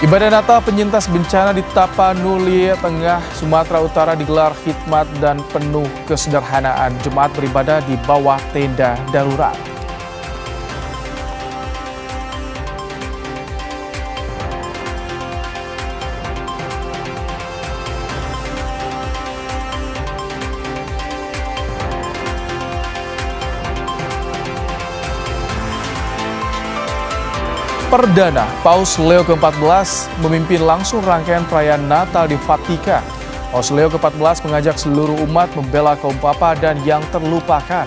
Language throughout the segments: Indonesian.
Ibadah Natal penyintas bencana di Tapanuli, Tengah Sumatera Utara digelar hikmat dan penuh kesederhanaan. Jemaat beribadah di bawah tenda darurat. Perdana, Paus Leo ke-14 memimpin langsung rangkaian perayaan Natal di Vatikan. Paus Leo ke-14 mengajak seluruh umat membela kaum papa dan yang terlupakan.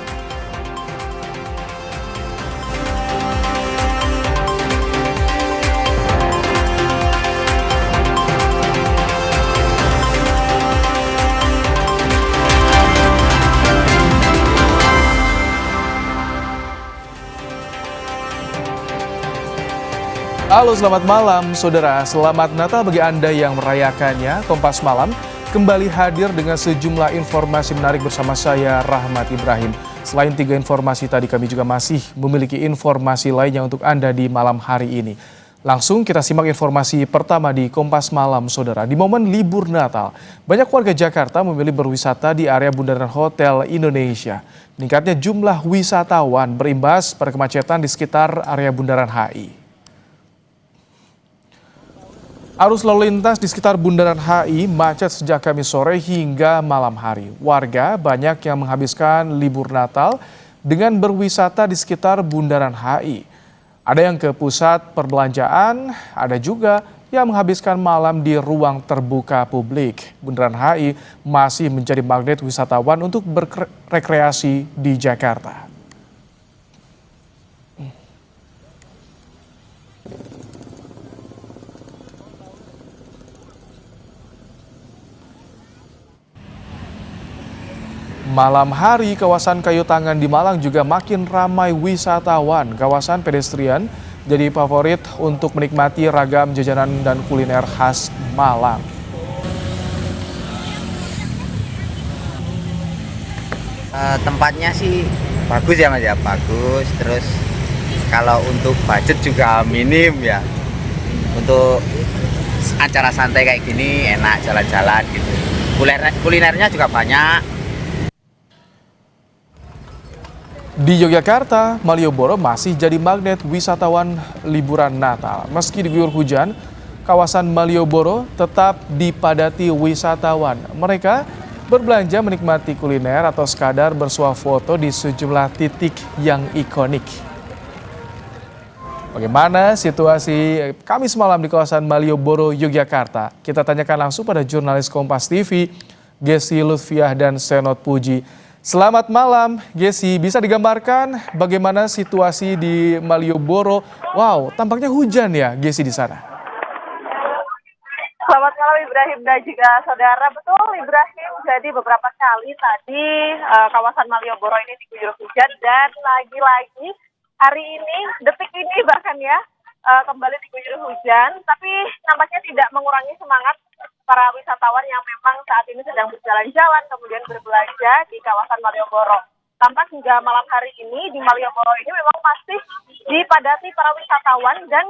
Halo, selamat malam saudara. Selamat Natal bagi Anda yang merayakannya. Kompas Malam kembali hadir dengan sejumlah informasi menarik bersama saya, Rahmat Ibrahim. Selain 3 informasi tadi, kami juga masih memiliki informasi lainnya untuk Anda di malam hari ini. Langsung kita simak informasi pertama di Kompas Malam, saudara. Di momen libur Natal, banyak warga Jakarta memilih berwisata di area Bundaran Hotel Indonesia. Meningkatnya jumlah wisatawan berimbas pada kemacetan di sekitar area Bundaran HI. Arus lalu lintas di sekitar Bundaran HI macet sejak Kamis sore hingga malam hari. Warga banyak yang menghabiskan libur Natal dengan berwisata di sekitar Bundaran HI. Ada yang ke pusat perbelanjaan, ada juga yang menghabiskan malam di ruang terbuka publik. Bundaran HI masih menjadi magnet wisatawan untuk berrekreasi di Jakarta. Malam hari, kawasan Kayu Tangan di Malang juga makin ramai wisatawan. Kawasan pedestrian jadi favorit untuk menikmati ragam jajanan dan kuliner khas Malang. Tempatnya sih bagus ya Mas ya, bagus. Terus kalau untuk budget juga minim ya. Untuk acara santai kayak gini enak jalan-jalan gitu. Kulinernya juga banyak. Di Yogyakarta, Malioboro masih jadi magnet wisatawan liburan Natal. Meski diguyur hujan, kawasan Malioboro tetap dipadati wisatawan. Mereka berbelanja, menikmati kuliner, atau sekadar bersuah foto di sejumlah titik yang ikonik. Bagaimana situasi Kamis malam di kawasan Malioboro, Yogyakarta? Kita tanyakan langsung pada jurnalis Kompas TV, Gesi Lutfiah dan Senot Puji. Selamat malam, Gesi. Bisa digambarkan bagaimana situasi di Malioboro? Wow, tampaknya hujan ya, Gesi, di sana. Selamat malam Ibrahim dan juga saudara. Betul Ibrahim, jadi beberapa kali tadi kawasan Malioboro ini diguyur hujan dan lagi-lagi hari ini, detik ini bahkan ya, kembali diguyur hujan. Tapi nampaknya tidak mengurangi semangat para wisatawan yang memang saat ini sedang berjalan-jalan kemudian berbelanja di kawasan Malioboro. Tampak hingga malam hari ini di Malioboro ini memang masih dipadati para wisatawan dan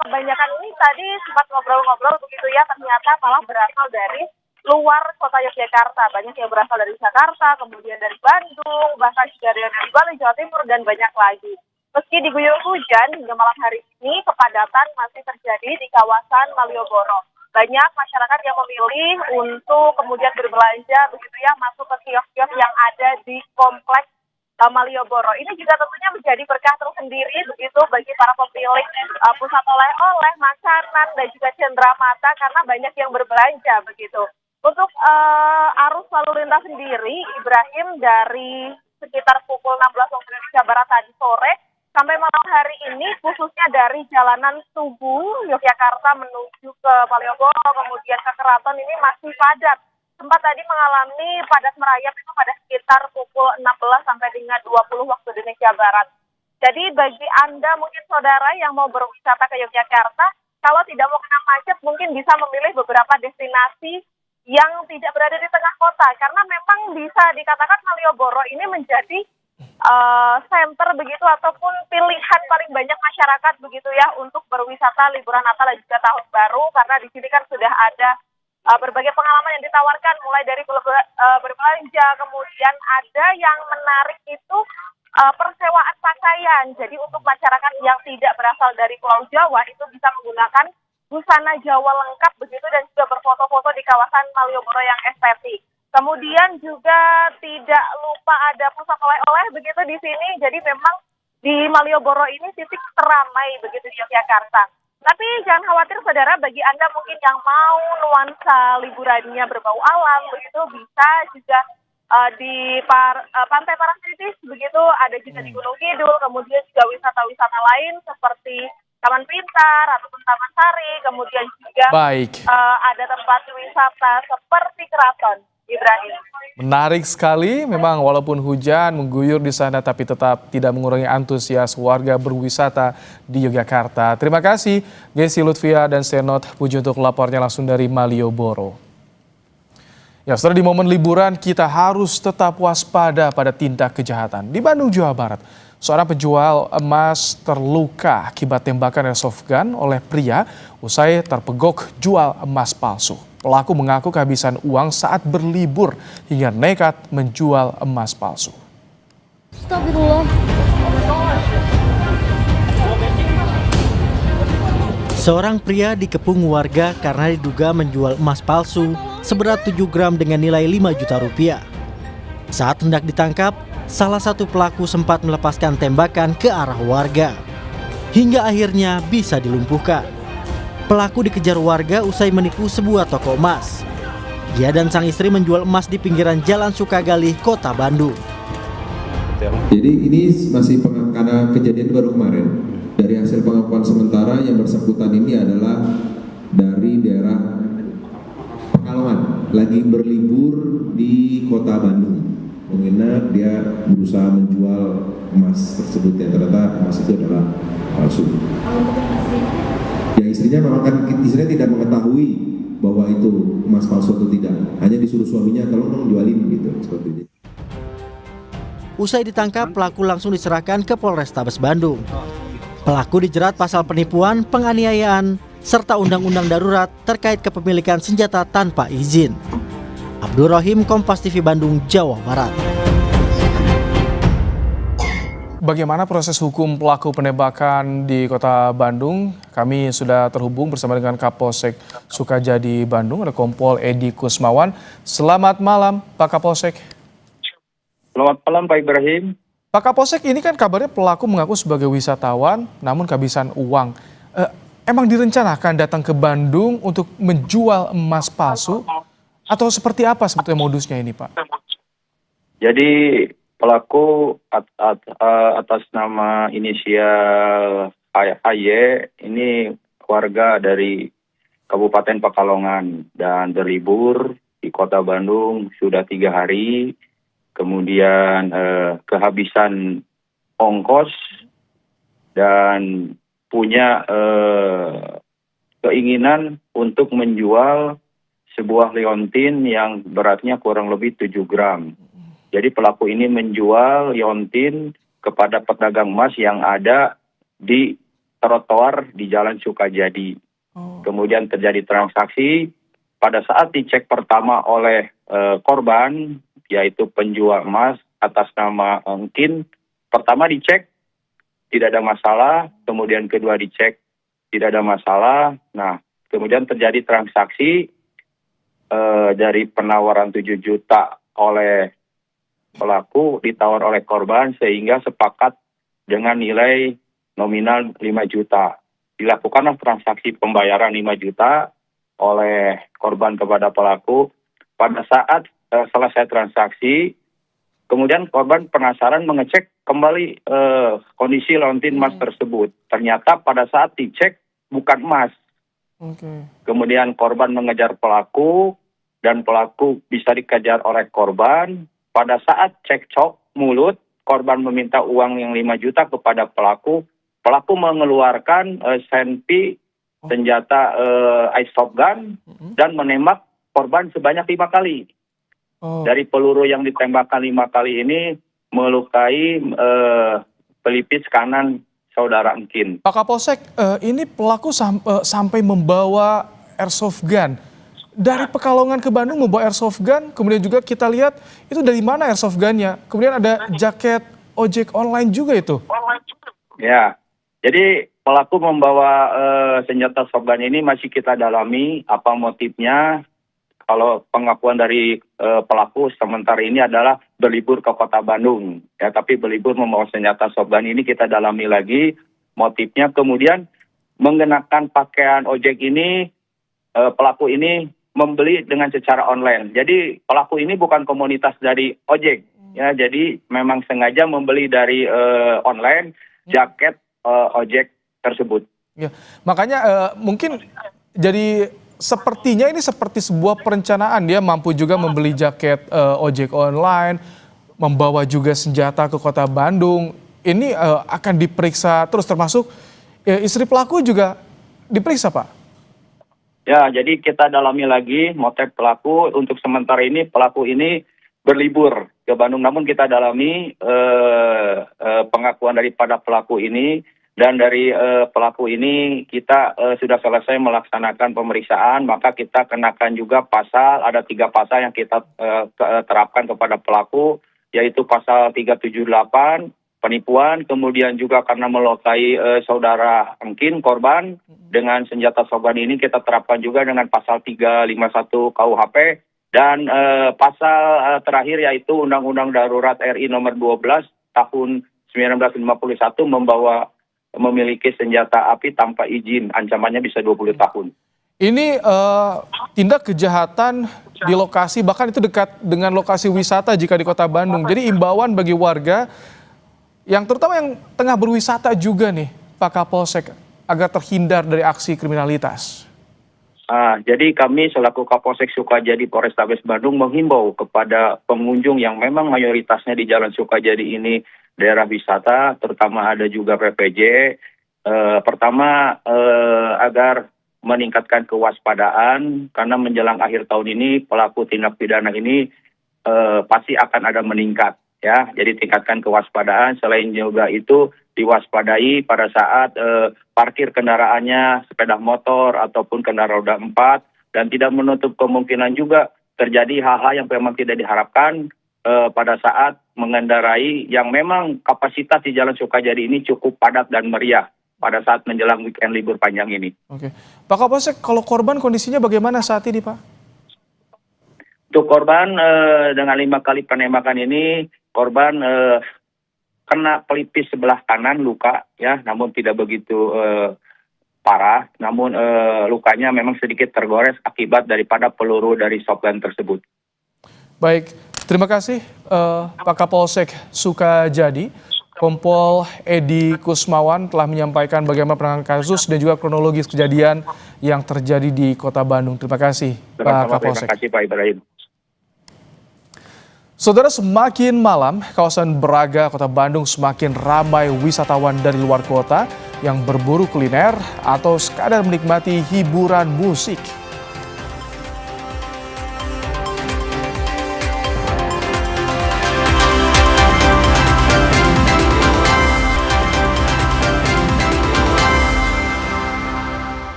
kebanyakan ini tadi sempat ngobrol-ngobrol begitu ya, ternyata malah berasal dari luar kota Yogyakarta. Banyak yang berasal dari Jakarta, kemudian dari Bandung, bahkan juga dari Bali, Jawa Timur, dan banyak lagi. Meski diguyur hujan hingga malam hari ini, kepadatan masih terjadi di kawasan Malioboro. Banyak masyarakat yang memilih untuk kemudian berbelanja begitu ya, masuk ke kios-kios yang ada di kompleks Malioboro. Ini juga tentunya menjadi berkah tersendiri begitu bagi para pemilik pusat oleh-oleh, makanan, dan juga cenderamata karena banyak yang berbelanja begitu. Untuk arus lalu lintas sendiri, Ibrahim, dari sekitar pukul 16 waktu Indonesia Barat tadi sore sampai malam hari ini, khususnya dari jalanan Tugu, Yogyakarta menuju ke Malioboro, kemudian ke Keraton, ini masih padat. Sempat tadi mengalami padat merayap itu pada sekitar pukul 16 sampai dengan 20 waktu Indonesia Barat. Jadi bagi Anda mungkin saudara yang mau berwisata ke Yogyakarta, kalau tidak mau kena macet mungkin bisa memilih beberapa destinasi yang tidak berada di tengah kota. Karena memang bisa dikatakan Malioboro ini menjadi center begitu ataupun pilihan paling banyak masyarakat begitu ya untuk berwisata liburan Natal dan juga Tahun Baru, karena di sini kan sudah ada berbagai pengalaman yang ditawarkan mulai dari berbelanja, kemudian ada yang menarik itu persewaan pakaian. Jadi untuk masyarakat yang tidak berasal dari Pulau Jawa itu bisa menggunakan busana Jawa lengkap begitu dan juga berfoto-foto di kawasan Malioboro yang estetik. Kemudian juga tidak lupa ada pusat oleh-oleh begitu di sini. Jadi memang di Malioboro ini titik teramai begitu di Yogyakarta. Tapi jangan khawatir saudara, bagi Anda mungkin yang mau nuansa liburannya berbau alam begitu bisa juga di Pantai Parangtritis begitu, ada juga di Gunung Kidul, kemudian juga wisata-wisata lain seperti Taman Pintar ataupun Taman Sari, kemudian juga ada tempat wisata seperti Keraton, Ibrahim. Menarik sekali, memang walaupun hujan mengguyur di sana tapi tetap tidak mengurangi antusias warga berwisata di Yogyakarta. Terima kasih Gesi Lutfia dan Senot Puji untuk lapornya langsung dari Malioboro. Ya, setelah di momen liburan kita harus tetap waspada pada tindak kejahatan. Di Bandung, Jawa Barat, seorang penjual emas terluka akibat tembakan airsoft gun oleh pria usai terpegok jual emas palsu. Pelaku mengaku kehabisan uang saat berlibur hingga nekat menjual emas palsu. Astagfirullah. Seorang pria dikepung warga karena diduga menjual emas palsu seberat 7 gram dengan nilai 5 juta rupiah. Saat hendak ditangkap, salah satu pelaku sempat melepaskan tembakan ke arah warga. Hingga akhirnya bisa dilumpuhkan. Pelaku dikejar warga usai menipu sebuah toko emas. Dia dan sang istri menjual emas di pinggiran Jalan Sukagali, Kota Bandung. Jadi ini masih karena kejadian baru kemarin. Dari hasil pengakuan sementara yang bersangkutan ini adalah dari daerah Pekalongan, lagi berlibur di Kota Bandung. Menginap, dia berusaha menjual emas tersebut yang ternyata emas itu adalah palsu. Ya istrinya memang kan istrinya tidak mengetahui bahwa itu emas palsu atau tidak. Hanya disuruh suaminya tolong dong jualin gitu seperti itu. Usai ditangkap, pelaku langsung diserahkan ke Polrestabes Bandung. Pelaku dijerat pasal penipuan, penganiayaan, serta undang-undang darurat terkait kepemilikan senjata tanpa izin. Abdul Rohim, Kompas TV Bandung, Jawa Barat. Bagaimana proses hukum pelaku penembakan di Kota Bandung? Kami sudah terhubung bersama dengan Kapolsek Sukajadi Bandung, ada Kompol Edi Kusmawan. Selamat malam, Pak Kapolsek. Selamat malam, Pak Ibrahim. Pak Kapolsek, ini kan kabarnya pelaku mengaku sebagai wisatawan, namun kehabisan uang. Emang direncanakan datang ke Bandung untuk menjual emas palsu? Atau seperti apa sebetulnya modusnya ini, Pak? Jadi pelaku atas nama inisial AY ini warga dari Kabupaten Pekalongan dan berlibur di Kota Bandung sudah 3 hari. Kemudian kehabisan ongkos dan punya keinginan untuk menjual sebuah liontin yang beratnya kurang lebih 7 gram. Jadi pelaku ini menjual liontin kepada pedagang emas yang ada di trotoar di Jalan Sukajadi. Kemudian terjadi transaksi. Pada saat dicek pertama oleh korban, yaitu penjual emas atas nama Engkin, pertama dicek tidak ada masalah, kemudian kedua dicek tidak ada masalah. Nah, kemudian terjadi transaksi dari penawaran 7 juta oleh pelaku ditawar oleh korban sehingga sepakat dengan nilai nominal 5 juta. Dilakukanlah transaksi pembayaran 5 juta oleh korban kepada pelaku. Pada saat selesai transaksi, kemudian korban penasaran mengecek kembali kondisi liontin emas tersebut. Ternyata pada saat dicek bukan emas. Kemudian korban mengejar pelaku dan pelaku bisa dikejar oleh korban. Pada saat cekcok mulut, korban meminta uang yang 5 juta kepada pelaku. Pelaku mengeluarkan senpi senjata airsoft gun dan menembak korban sebanyak 5 kali. Dari peluru yang ditembakkan 5 kali ini, melukai pelipis kanan saudara Engkin. Pak Kapolsek, ini pelaku sampai membawa airsoft gun. Dari Pekalongan ke Bandung membawa airsoft gun, kemudian juga kita lihat itu dari mana airsoft gunnya. Kemudian ada jaket ojek online juga itu. Ya, jadi pelaku membawa senjata soft gun ini masih kita dalami apa motifnya. Kalau pengakuan dari pelaku sementara ini adalah berlibur ke kota Bandung. Ya, tapi berlibur membawa senjata soft gun ini kita dalami lagi motifnya. Kemudian mengenakan pakaian ojek ini, pelaku ini membeli dengan secara online. Jadi pelaku ini bukan komunitas dari ojek. Ya, jadi memang sengaja membeli dari online jaket ojek tersebut. Ya, makanya mungkin jadi sepertinya ini seperti sebuah perencanaan. Dia mampu juga membeli jaket ojek online, membawa juga senjata ke kota Bandung. Ini akan diperiksa terus, termasuk istri pelaku juga diperiksa, Pak? Ya, jadi kita dalami lagi motif pelaku. Untuk sementara ini pelaku ini berlibur ke Bandung. Namun kita dalami pengakuan daripada pelaku ini. Dan dari pelaku ini kita sudah selesai melaksanakan pemeriksaan, maka kita kenakan juga pasal, ada 3 pasal yang kita terapkan kepada pelaku, yaitu pasal 378, penipuan, kemudian juga karena melukai saudara Engkin, korban, dengan senjata soft gun ini kita terapkan juga dengan pasal 351 KUHP, dan pasal terakhir yaitu Undang-Undang Darurat RI nomor 12 tahun 1951 memiliki senjata api tanpa izin, ancamannya bisa 20 tahun. Ini tindak kejahatan di lokasi, bahkan itu dekat dengan lokasi wisata jika di kota Bandung. Jadi imbauan bagi warga, yang terutama yang tengah berwisata juga nih, Pak Kapolsek, agar terhindar dari aksi kriminalitas. Jadi kami selaku Kapolsek Sukajadi Polrestabes Bandung menghimbau kepada pengunjung yang memang mayoritasnya di Jalan Sukajadi ini daerah wisata, terutama ada juga PPJ. Pertama, agar meningkatkan kewaspadaan, karena menjelang akhir tahun ini pelaku tindak pidana ini pasti akan ada meningkat. Ya, jadi tingkatkan kewaspadaan. Selain juga itu diwaspadai pada saat parkir kendaraannya, sepeda motor ataupun kendaraan roda 4, dan tidak menutup kemungkinan juga terjadi hal-hal yang memang tidak diharapkan pada saat mengendarai yang memang kapasitas di Jalan Sukajadi ini cukup padat dan meriah pada saat menjelang weekend libur panjang ini. Oke, Pak Kapolsek, kalau korban kondisinya bagaimana saat ini, Pak? Untuk korban dengan 5 kali penembakan ini, korban kena pelipis sebelah kanan luka, ya, namun tidak begitu parah. Namun lukanya memang sedikit tergores akibat daripada peluru dari shotgun tersebut. Baik, terima kasih Pak Kapolsek Sukajadi. Kompol Edi Kusmawan telah menyampaikan bagaimana penanganan kasus dan juga kronologis kejadian yang terjadi di Kota Bandung. Terima kasih, Pak Kapolsek. Terima kasih, Pak Ibrahim. Saudara, semakin malam, kawasan Braga, Kota Bandung semakin ramai wisatawan dari luar kota yang berburu kuliner atau sekadar menikmati hiburan musik.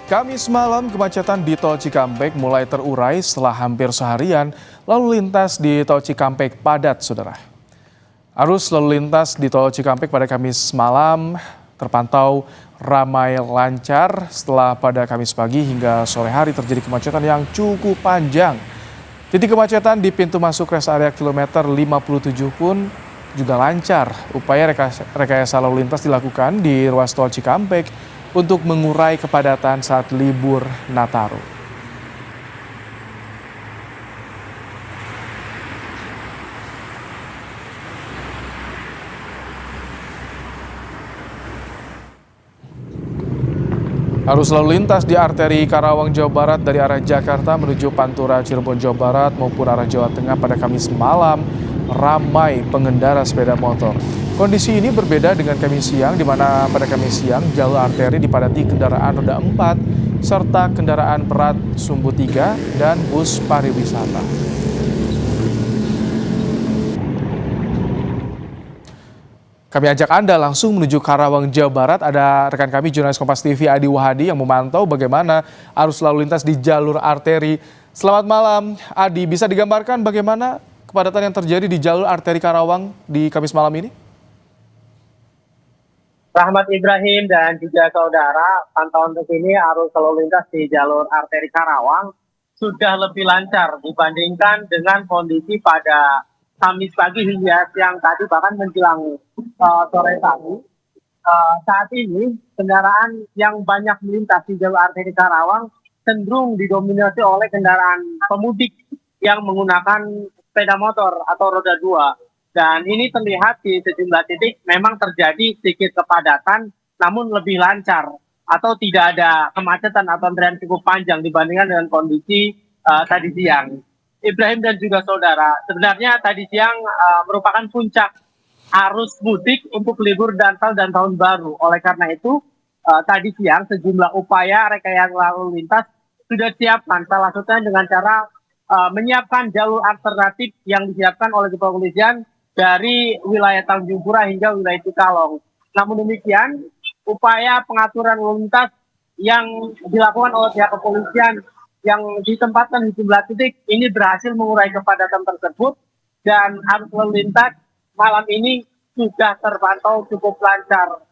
Kamis malam, kemacetan di Tol Cikampek mulai terurai setelah hampir seharian lalu lintas di Tol Cikampek padat, saudara. Arus lalu lintas di Tol Cikampek pada Kamis malam terpantau ramai lancar setelah pada Kamis pagi hingga sore hari terjadi kemacetan yang cukup panjang. Titik kemacetan di pintu masuk rest area kilometer 57 pun juga lancar. Upaya rekayasa lalu lintas dilakukan di ruas Tol Cikampek untuk mengurai kepadatan saat libur Nataru. Arus lalu lintas di arteri Karawang, Jawa Barat dari arah Jakarta menuju Pantura, Cirebon, Jawa Barat maupun arah Jawa Tengah pada Kamis malam ramai pengendara sepeda motor. Kondisi ini berbeda dengan Kamis siang, di mana pada Kamis siang jalur arteri dipadati kendaraan roda 4 serta kendaraan berat sumbu 3 dan bus pariwisata. Kami ajak Anda langsung menuju Karawang, Jawa Barat. Ada rekan kami jurnalis Kompas TV Adi Wahadi yang memantau bagaimana arus lalu lintas di jalur arteri. Selamat malam, Adi. Bisa digambarkan bagaimana kepadatan yang terjadi di jalur arteri Karawang di Kamis malam ini? Rahmat Ibrahim dan juga saudara, pantauan terkini arus lalu lintas di jalur arteri Karawang sudah lebih lancar dibandingkan dengan kondisi pada Kamis pagi hingga siang tadi, bahkan menjelang sore tadi. Saat ini kendaraan yang banyak melintas di jalur arteri Karawang cenderung didominasi oleh kendaraan pemudik yang menggunakan sepeda motor atau roda 2. Dan ini terlihat di sejumlah titik memang terjadi sedikit kepadatan, namun lebih lancar atau tidak ada kemacetan atau antrian cukup panjang dibandingkan dengan kondisi tadi siang. Ibrahim dan juga saudara, sebenarnya tadi siang merupakan puncak arus mudik untuk libur Natal dan Tahun Baru. Oleh karena itu, tadi siang sejumlah upaya rekayasa lalu lintas sudah disiapkan, salah satunya dengan cara menyiapkan jalur alternatif yang disiapkan oleh kepolisian dari wilayah Tanjung Pura hingga wilayah Cikalong. Namun demikian, upaya pengaturan lalu lintas yang dilakukan oleh pihak kepolisian yang ditempatkan di sejumlah titik ini berhasil mengurai kepadatan tersebut, dan arus lalu lintas malam ini sudah terpantau cukup lancar.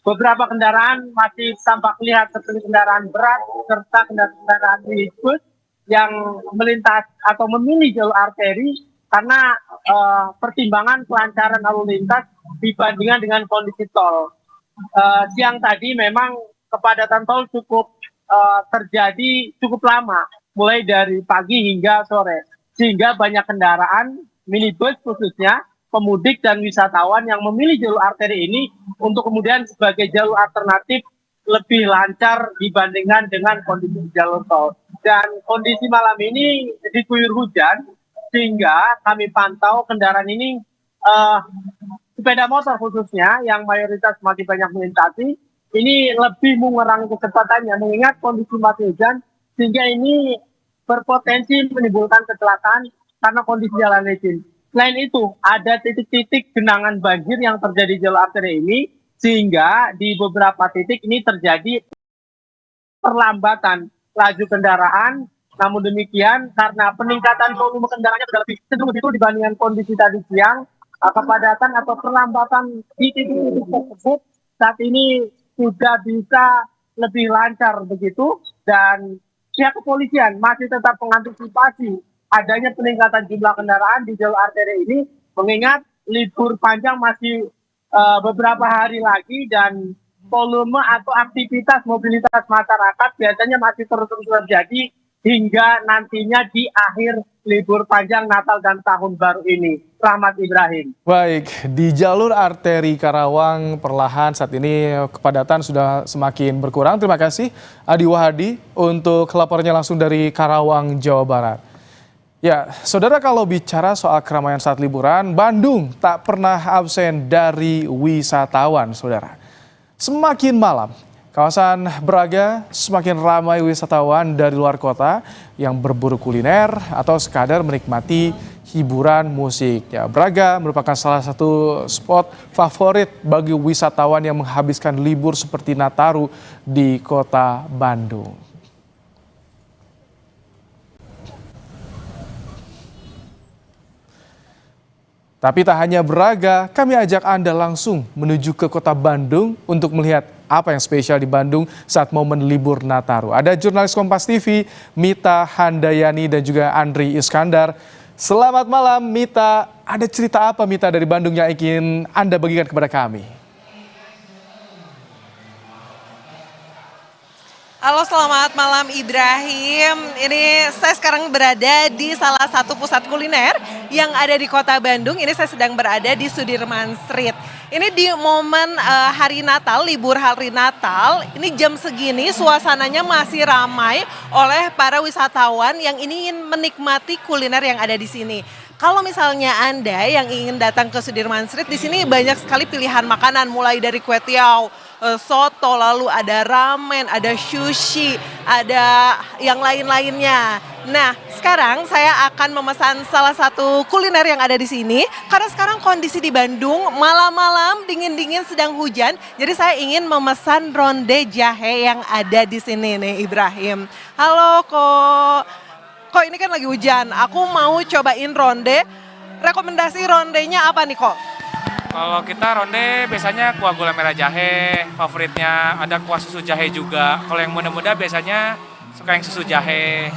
Beberapa kendaraan masih tampak lihat seperti kendaraan berat serta kendaraan minibus yang melintas atau memilih jalur arteri karena pertimbangan kelancaran lalu lintas dibandingkan dengan kondisi tol. Siang tadi memang kepadatan tol cukup terjadi cukup lama, mulai dari pagi hingga sore, sehingga banyak kendaraan minibus khususnya pemudik dan wisatawan yang memilih jalur arteri ini untuk kemudian sebagai jalur alternatif lebih lancar dibandingkan dengan kondisi jalur tol. Dan kondisi malam ini diguyur hujan, sehingga kami pantau kendaraan ini, sepeda motor khususnya yang mayoritas masih banyak melintasi, ini lebih mengurangi kecepatannya mengingat kondisi masih hujan, sehingga ini berpotensi menimbulkan kecelakaan karena kondisi jalan licin. Selain itu, ada titik-titik genangan banjir yang terjadi di jalur arteri ini, sehingga di beberapa titik ini terjadi perlambatan laju kendaraan. Namun demikian, karena peningkatan volume kendaraannya sudah lebih cenderung begitu dibandingkan kondisi tadi siang, kepadatan atau perlambatan di titik tersebut saat ini sudah bisa lebih lancar begitu, dan pihak kepolisian masih tetap mengantisipasi adanya peningkatan jumlah kendaraan di jalur arteri ini, mengingat libur panjang masih beberapa hari lagi dan volume atau aktivitas mobilitas masyarakat biasanya masih terus terjadi hingga nantinya di akhir libur panjang Natal dan Tahun Baru ini. Rahmat Ibrahim. Baik, di jalur arteri Karawang perlahan saat ini kepadatan sudah semakin berkurang. Terima kasih Adi Wahadi untuk laporannya langsung dari Karawang, Jawa Barat. Ya, saudara, kalau bicara soal keramaian saat liburan, Bandung tak pernah absen dari wisatawan, saudara. Semakin malam, kawasan Braga semakin ramai wisatawan dari luar kota yang berburu kuliner atau sekadar menikmati hiburan musik. Ya, Braga merupakan salah satu spot favorit bagi wisatawan yang menghabiskan libur seperti Nataru di kota Bandung. Tapi tak hanya Braga, kami ajak Anda langsung menuju ke kota Bandung untuk melihat apa yang spesial di Bandung saat momen libur Nataru. Ada jurnalis Kompas TV, Mita Handayani dan juga Andri Iskandar. Selamat malam Mita, ada cerita apa Mita dari Bandung yang ingin Anda bagikan kepada kami? Halo, selamat malam Ibrahim. Ini saya sekarang berada di salah satu pusat kuliner yang ada di kota Bandung. Ini saya sedang berada di Sudirman Street. Ini di momen hari Natal, libur hari Natal. Ini jam segini suasananya masih ramai oleh para wisatawan yang ingin menikmati kuliner yang ada di sini. kalau misalnya Anda yang ingin datang ke Sudirman Street, di sini banyak sekali pilihan makanan, mulai dari kue tiaw, soto, lalu ada ramen, ada sushi, ada yang lain-lainnya. Nah, sekarang saya akan memesan salah satu kuliner yang ada di sini, karena sekarang kondisi di Bandung malam-malam dingin-dingin sedang hujan, jadi saya ingin memesan ronde jahe yang ada di sini nih, Ibrahim. Halo kok ini kan lagi hujan, aku mau cobain ronde. Rekomendasi rondenya apa nih kok? Kalau kita ronde biasanya kuah gula merah jahe, favoritnya ada kuah susu jahe juga. Kalau yang muda-muda biasanya suka yang susu jahe.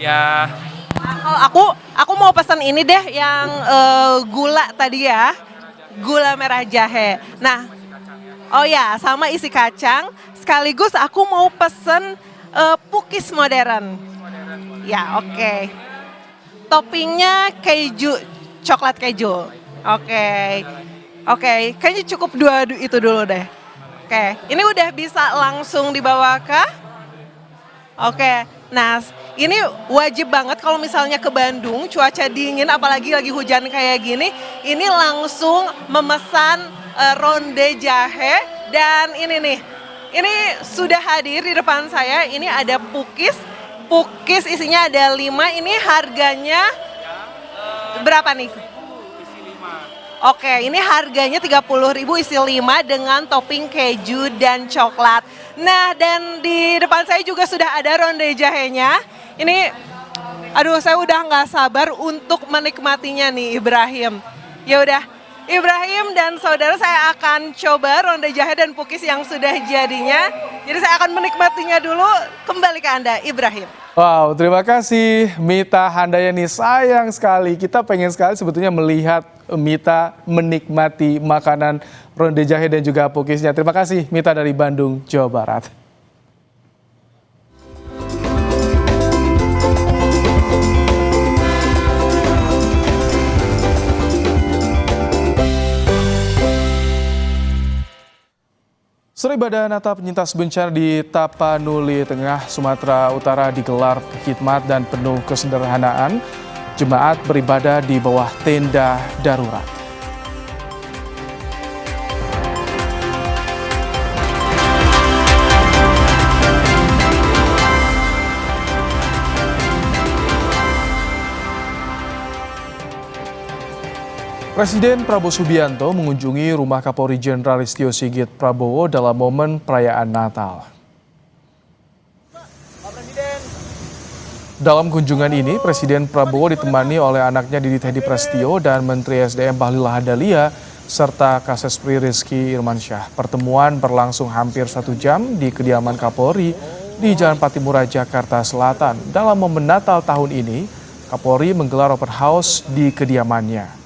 Ya. Kalau aku mau pesan ini deh yang gula tadi ya, gula merah jahe. Nah, oh ya sama isi kacang. Sekaligus aku mau pesen pukis modern. Ya oke. Toppingnya keju, coklat keju. Oke, kayaknya cukup dua itu dulu deh. Oke, ini udah bisa langsung dibawa kah? Oke, nah ini wajib banget kalau misalnya ke Bandung, cuaca dingin apalagi lagi hujan kayak gini, ini langsung memesan ronde jahe. Dan ini nih, ini sudah hadir di depan saya, ini ada pukis isinya ada 5, ini harganya berapa nih? Oke, ini harganya 30.000 isi 5 dengan topping keju dan coklat. Nah, dan di depan saya juga sudah ada ronde jahenya. Ini, aduh saya udah nggak sabar untuk menikmatinya nih Ibrahim. Ya udah, Ibrahim dan saudara saya akan coba ronde jahe dan pukis yang sudah jadinya. Jadi saya akan menikmatinya dulu, kembali ke Anda Ibrahim. Wow, terima kasih Mita Handayani. Sayang sekali, kita pengen sekali sebetulnya melihat Mita menikmati makanan ronde jahe dan juga pukisnya. Terima kasih Mita dari Bandung, Jawa Barat. Seri ibadah Natal penyintas bencana di Tapanuli Tengah, Sumatera Utara digelar hikmat dan penuh kesederhanaan. Jemaat beribadah di bawah tenda darurat. Presiden Prabowo Subianto mengunjungi rumah Kapolri Jenderal Listio Sigit Prabowo dalam momen perayaan Natal. Dalam kunjungan ini, Presiden Prabowo ditemani oleh anaknya Didi Tedi Prasetyo dan Menteri SDM Bahlil Lahadalia serta Kasespri Rizky Irmansyah. Pertemuan berlangsung hampir 1 jam di kediaman Kapolri di Jalan Patimura, Jakarta Selatan. Dalam momen Natal tahun ini, Kapolri menggelar open house di kediamannya.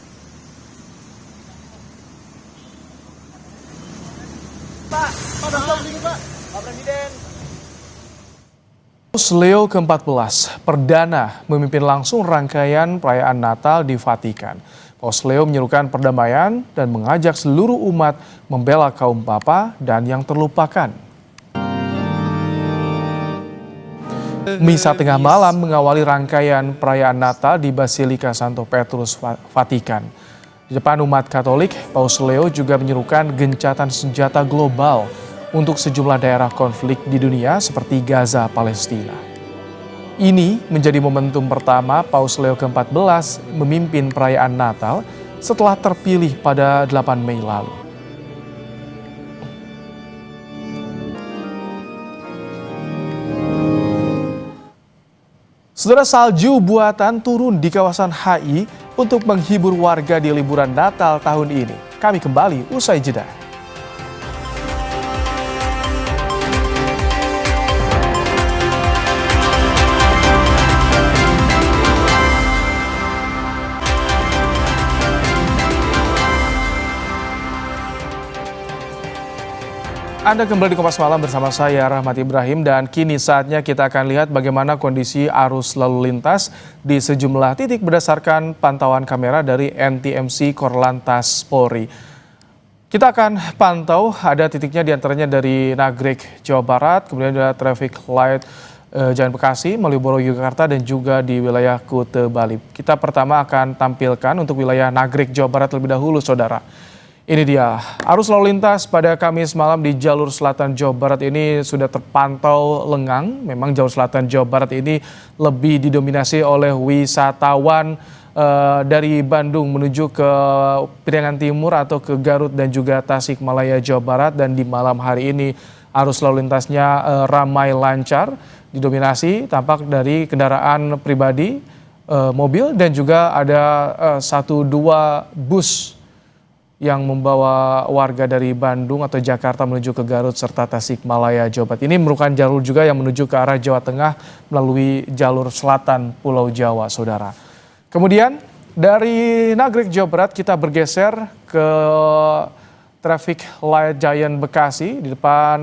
Paus Leo ke-14 perdana memimpin langsung rangkaian perayaan Natal di Vatikan. Paus Leo menyerukan perdamaian dan mengajak seluruh umat membela kaum papa dan yang terlupakan. Misa tengah malam mengawali rangkaian perayaan Natal di Basilika Santo Petrus, Vatikan. Di depan umat Katolik, Paus Leo juga menyerukan gencatan senjata global untuk sejumlah daerah konflik di dunia seperti Gaza, Palestina. Ini menjadi momentum pertama Paus Leo ke-14 memimpin perayaan Natal setelah terpilih pada 8 Mei lalu. Saudara, salju buatan turun di kawasan HI untuk menghibur warga di liburan Natal tahun ini. Kami kembali usai jeda. Anda kembali di Kompas Malam bersama saya Rahmat Ibrahim, dan kini saatnya kita akan lihat bagaimana kondisi arus lalu lintas di sejumlah titik berdasarkan pantauan kamera dari NTMC Korlantas Polri. Kita akan pantau, ada titiknya diantaranya dari Nagrek, Jawa Barat, kemudian ada traffic light Jalan Bekasi, Malioboro, Yogyakarta, dan juga di wilayah Kuta, Bali. Kita pertama akan tampilkan untuk wilayah Nagrek, Jawa Barat terlebih dahulu, saudara. Ini dia, arus lalu lintas pada Kamis malam di jalur selatan Jawa Barat ini sudah terpantau lengang. Memang jalur selatan Jawa Barat ini lebih didominasi oleh wisatawan dari Bandung menuju ke Pirangan Timur atau ke Garut dan juga Tasikmalaya, Jawa Barat. Dan di malam hari ini arus lalu lintasnya ramai lancar, didominasi tampak dari kendaraan pribadi, mobil, dan juga ada 1-2 bus yang membawa warga dari Bandung atau Jakarta menuju ke Garut serta Tasikmalaya, Jawa Barat. Ini merupakan jalur juga yang menuju ke arah Jawa Tengah melalui jalur selatan Pulau Jawa, saudara. Kemudian dari Nagrek, Jawa Barat kita bergeser ke Traffic Light Giant Bekasi di depan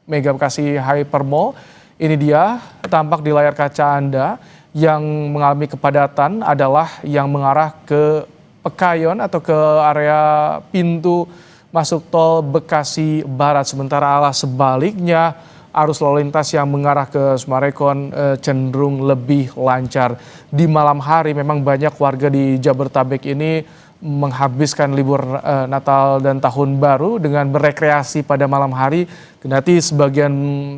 Mega Bekasi Hypermall. Ini dia, tampak di layar kaca Anda yang mengalami kepadatan adalah yang mengarah ke Pekayon atau ke area pintu masuk tol Bekasi Barat. Sementara arah sebaliknya arus lalu lintas yang mengarah ke Sumarekon cenderung lebih lancar. Di malam hari memang banyak warga di Jabodetabek ini menghabiskan libur Natal dan Tahun Baru dengan berekreasi pada malam hari. Kendati sebagian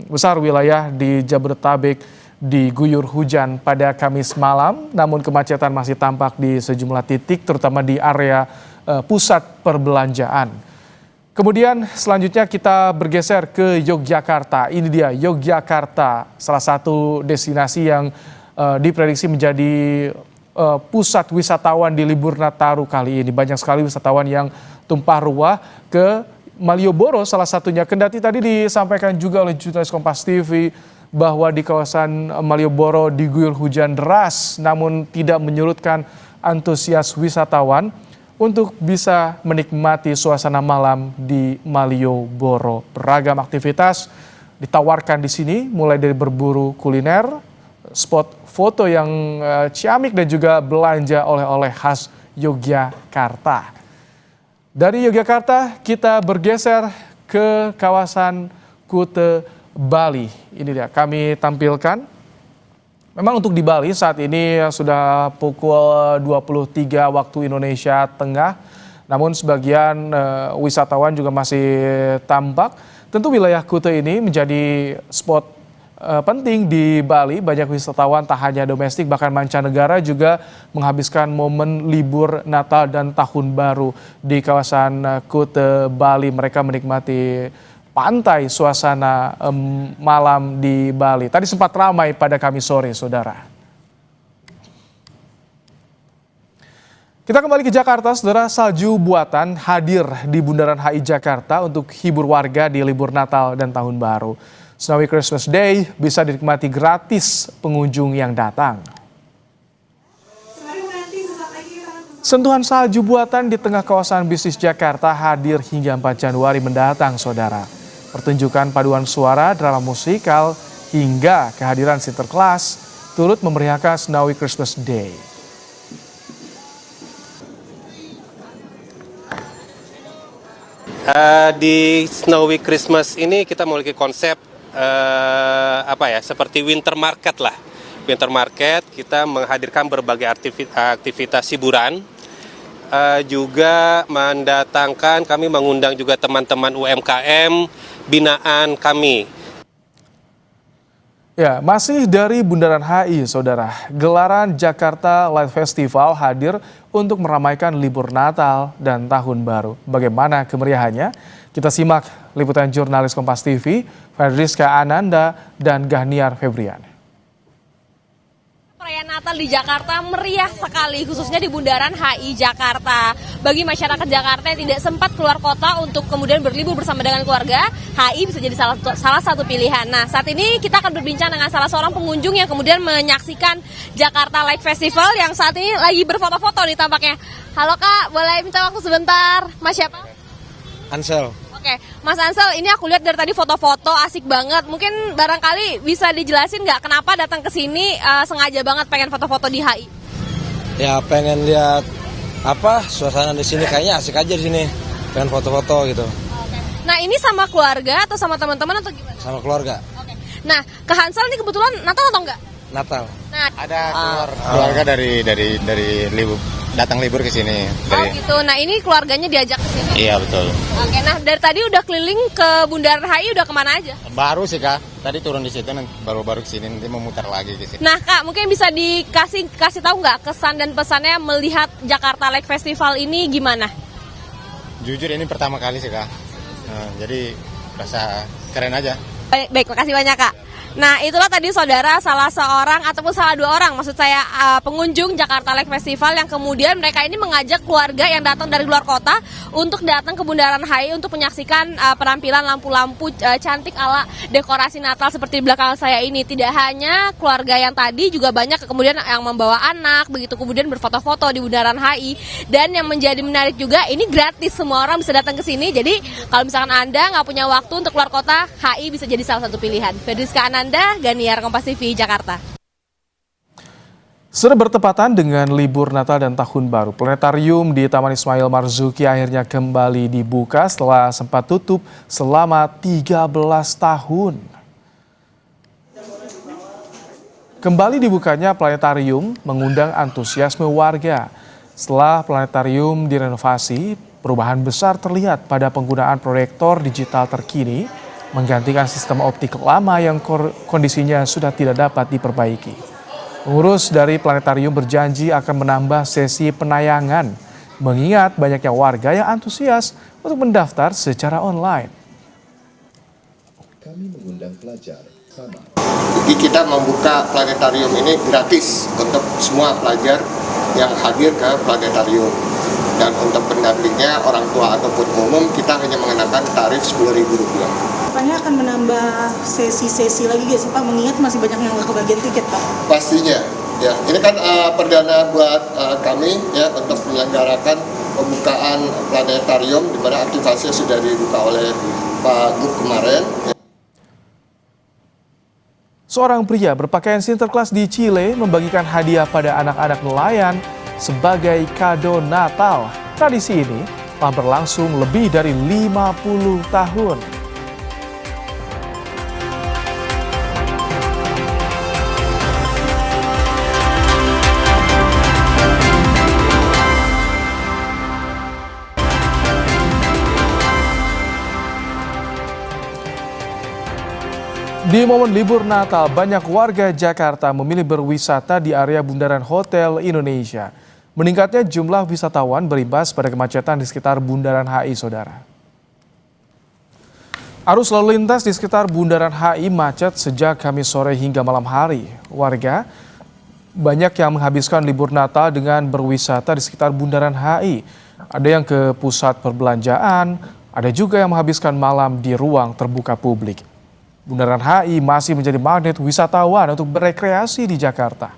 besar wilayah di Jabodetabek diguyur hujan pada Kamis malam, namun kemacetan masih tampak di sejumlah titik, terutama di area pusat perbelanjaan. Kemudian selanjutnya kita bergeser ke Yogyakarta. Ini dia Yogyakarta, salah satu destinasi yang diprediksi menjadi pusat wisatawan di libur Nataru kali ini. Banyak sekali wisatawan yang tumpah ruah ke Malioboro salah satunya. Kendati tadi disampaikan juga oleh jurnalis Kompas TV bahwa di kawasan Malioboro diguyur hujan deras, namun tidak menyurutkan antusias wisatawan untuk bisa menikmati suasana malam di Malioboro. Beragam aktivitas ditawarkan di sini, mulai dari berburu kuliner, spot foto yang ciamik, dan juga belanja oleh-oleh khas Yogyakarta. Dari Yogyakarta kita bergeser ke kawasan Kuta, Bali. Ini dia kami tampilkan. Memang untuk di Bali saat ini sudah pukul 23 waktu Indonesia Tengah. Namun sebagian wisatawan juga masih tampak. Tentu wilayah Kuta ini menjadi spot penting di Bali. Banyak wisatawan tak hanya domestik bahkan mancanegara juga menghabiskan momen libur Natal dan Tahun Baru di kawasan Kuta, Bali. Mereka menikmati pantai, suasana malam di Bali. Tadi sempat ramai pada Kamis sore, saudara. Kita kembali ke Jakarta, saudara. Salju buatan hadir di Bundaran HI Jakarta untuk hibur warga di libur Natal dan Tahun Baru. Snowy Christmas Day bisa dinikmati gratis pengunjung yang datang. Sentuhan salju buatan di tengah kawasan bisnis Jakarta hadir hingga 4 Januari mendatang, saudara. Pertunjukan paduan suara, drama musikal, hingga kehadiran Sinterklas turut memeriahkan Snowy Christmas Day. Di Snowy Christmas ini kita memiliki konsep seperti winter market lah. Winter market kita menghadirkan berbagai aktivitas hiburan, juga mendatangkan, kami mengundang juga teman-teman UMKM binaan kami. Ya, masih dari Bundaran HI, saudara. Gelaran Jakarta Light Festival hadir untuk meramaikan libur Natal dan Tahun Baru. Bagaimana kemeriahannya? Kita simak liputan jurnalis Kompas TV, Fedriska Ananda dan Gahniar Febrian. Perayaan Natal di Jakarta meriah sekali, khususnya di Bundaran HI Jakarta. Bagi masyarakat Jakarta yang tidak sempat keluar kota untuk kemudian berlibur bersama dengan keluarga, HI bisa jadi salah satu pilihan. Nah, saat ini kita akan berbincang dengan salah seorang pengunjung yang kemudian menyaksikan Jakarta Light Festival yang saat ini lagi berfoto-foto nih tampaknya. Halo Kak, boleh minta waktu sebentar? Mas siapa? Ansel. Oke, Mas Ansel, ini aku lihat dari tadi foto-foto asik banget. Mungkin barangkali bisa dijelasin nggak kenapa datang ke sini sengaja banget pengen foto-foto di HI? Ya pengen lihat suasana di sini, kayaknya asik aja di sini. Pengen foto-foto gitu. Oke. Nah, ini sama keluarga atau sama teman-teman atau gimana? Sama keluarga. Oke. Nah, ke Hansel ini kebetulan Natal atau enggak? Natal. Nah, ada keluarga dari libur, datang libur ke sini. Oh gitu. Nah, ini keluarganya diajak ke sini. Iya, betul. Oke, nah dari tadi udah keliling ke Bundaran HI, udah kemana aja? Baru sih, Kak. Tadi turun di situ, nanti baru ke sini, nanti mau mutar lagi ke sini. Nah, Kak, mungkin bisa kasih tahu nggak kesan dan pesannya melihat Jakarta Lake Festival ini gimana? Jujur ini pertama kali sih, Kak. Nah, jadi rasa keren aja. Baik, makasih banyak, Kak. Nah, itulah tadi saudara salah seorang ataupun salah dua orang, maksud saya pengunjung Jakarta Lake Festival yang kemudian mereka ini mengajak keluarga yang datang dari luar kota untuk datang ke Bundaran HI untuk menyaksikan penampilan lampu-lampu cantik ala dekorasi Natal seperti di belakang saya ini. Tidak hanya keluarga yang tadi, juga banyak kemudian yang membawa anak, begitu kemudian berfoto-foto di Bundaran HI. Dan yang menjadi menarik juga, ini gratis, semua orang bisa datang ke sini. Jadi kalau misalkan Anda nggak punya waktu untuk keluar kota, HI bisa jadi salah satu pilihan. Ferdiska Ananda, Ganiar, Kompas TV, Jakarta. Sudah bertepatan dengan libur Natal dan Tahun Baru, planetarium di Taman Ismail Marzuki akhirnya kembali dibuka setelah sempat tutup selama 13 tahun. Kembali dibukanya planetarium mengundang antusiasme warga. Setelah planetarium direnovasi, perubahan besar terlihat pada penggunaan proyektor digital terkini, menggantikan sistem optik lama yang kondisinya sudah tidak dapat diperbaiki. Pengurus dari planetarium berjanji akan menambah sesi penayangan, mengingat banyaknya warga yang antusias untuk mendaftar secara online. Kami mengundang pelajar sama. Jadi kita membuka planetarium ini gratis untuk semua pelajar yang hadir ke planetarium. Dan untuk pendampingnya orang tua ataupun umum kita hanya mengenakan tarif Rp10.000. Apanya akan menambah sesi-sesi lagi gak sih Pak? Mengingat masih banyak yang nggak kebagian tiket Pak. Pastinya, ya. Ini kan perdana buat kami ya untuk menyelenggarakan pembukaan planetarium di mana aktivasinya sudah dibuka oleh Pak Gub kemarin. Seorang pria berpakaian Sinterklas di Chile membagikan hadiah pada anak-anak nelayan sebagai kado Natal. Tradisi ini telah berlangsung lebih dari 50 tahun. Di momen libur Natal, banyak warga Jakarta memilih berwisata di area Bundaran Hotel Indonesia. Meningkatnya jumlah wisatawan berimbas pada kemacetan di sekitar Bundaran HI, saudara. Arus lalu lintas di sekitar Bundaran HI macet sejak Kamis sore hingga malam hari. Warga banyak yang menghabiskan libur Natal dengan berwisata di sekitar Bundaran HI. Ada yang ke pusat perbelanjaan, ada juga yang menghabiskan malam di ruang terbuka publik. Bundaran HI masih menjadi magnet wisatawan untuk berekreasi di Jakarta.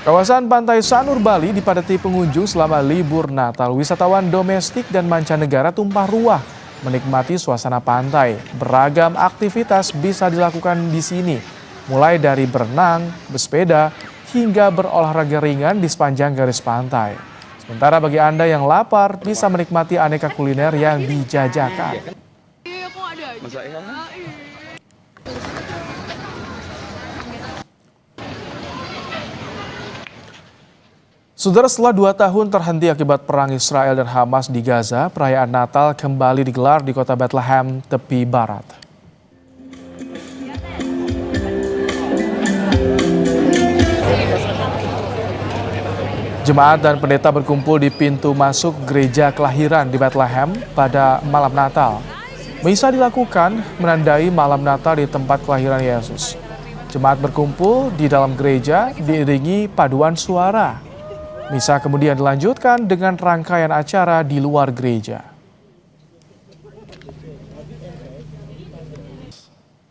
Kawasan Pantai Sanur Bali dipadati pengunjung selama libur Natal. Wisatawan domestik dan mancanegara tumpah ruah menikmati suasana pantai. Beragam aktivitas bisa dilakukan di sini, mulai dari berenang, bersepeda, hingga berolahraga ringan di sepanjang garis pantai. Sementara bagi Anda yang lapar, bisa menikmati aneka kuliner yang dijajakan. Saudara, setelah 2 tahun terhenti akibat perang Israel dan Hamas di Gaza, perayaan Natal kembali digelar di kota Bethlehem, tepi barat. Jemaat dan pendeta berkumpul di pintu masuk gereja kelahiran di Bethlehem pada malam Natal. Misa dilakukan menandai malam Natal di tempat kelahiran Yesus. Jemaat berkumpul di dalam gereja diiringi paduan suara. Misa kemudian dilanjutkan dengan rangkaian acara di luar gereja.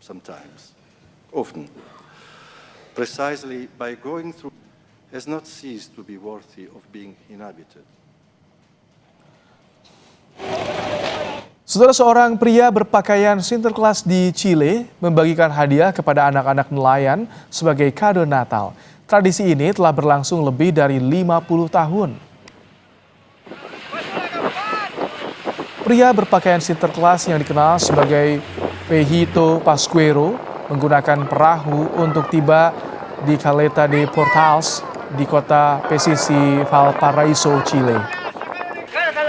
Sometimes, often, precisely by going through has not ceased to be worthy of being inhabited. Saudara, seorang pria berpakaian Sinterklas di Chile membagikan hadiah kepada anak-anak nelayan sebagai kado Natal. Tradisi ini telah berlangsung lebih dari 50 tahun. Pria berpakaian sinterklas yang dikenal sebagai Pejito Pascuero menggunakan perahu untuk tiba di Caleta de Portals di kota pesisir Valparaiso, Chile.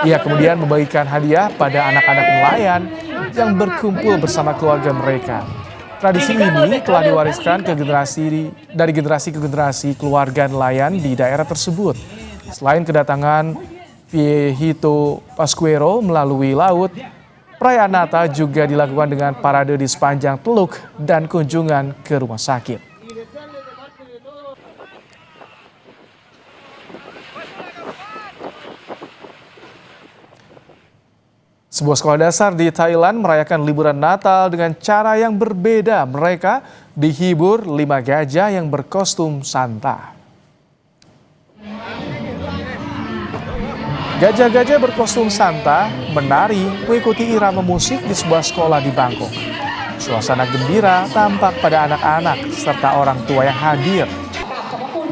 Ia kemudian membagikan hadiah pada anak-anak nelayan yang berkumpul bersama keluarga mereka. Tradisi ini telah diwariskan dari generasi ke generasi keluarga nelayan di daerah tersebut. Selain kedatangan Pejito Pascuero melalui laut, perayaan Natal juga dilakukan dengan parade di sepanjang teluk dan kunjungan ke rumah sakit. Sebuah sekolah dasar di Thailand merayakan liburan Natal dengan cara yang berbeda. Mereka dihibur 5 gajah yang berkostum Santa. Gajah-gajah berkostum Santa menari mengikuti irama musik di sebuah sekolah di Bangkok. Suasana gembira tampak pada anak-anak serta orang tua yang hadir.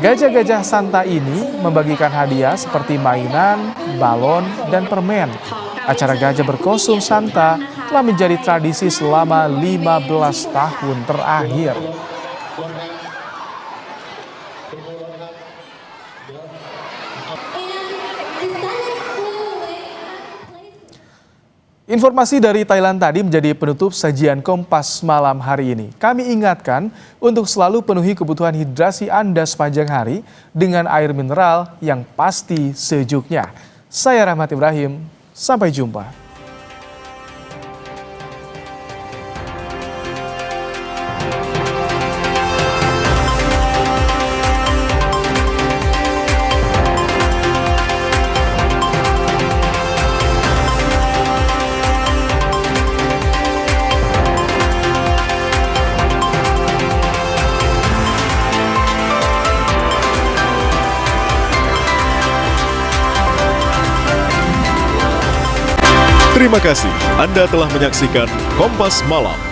Gajah-gajah Santa ini membagikan hadiah seperti mainan, balon, dan permen. Acara gajah berkostum Santa telah menjadi tradisi selama 15 tahun terakhir. Informasi dari Thailand tadi menjadi penutup sajian Kompas malam hari ini. Kami ingatkan untuk selalu penuhi kebutuhan hidrasi Anda sepanjang hari dengan air mineral yang pasti sejuknya. Saya Rahmat Ibrahim, sampai jumpa. Terima kasih Anda telah menyaksikan Kompas Malam.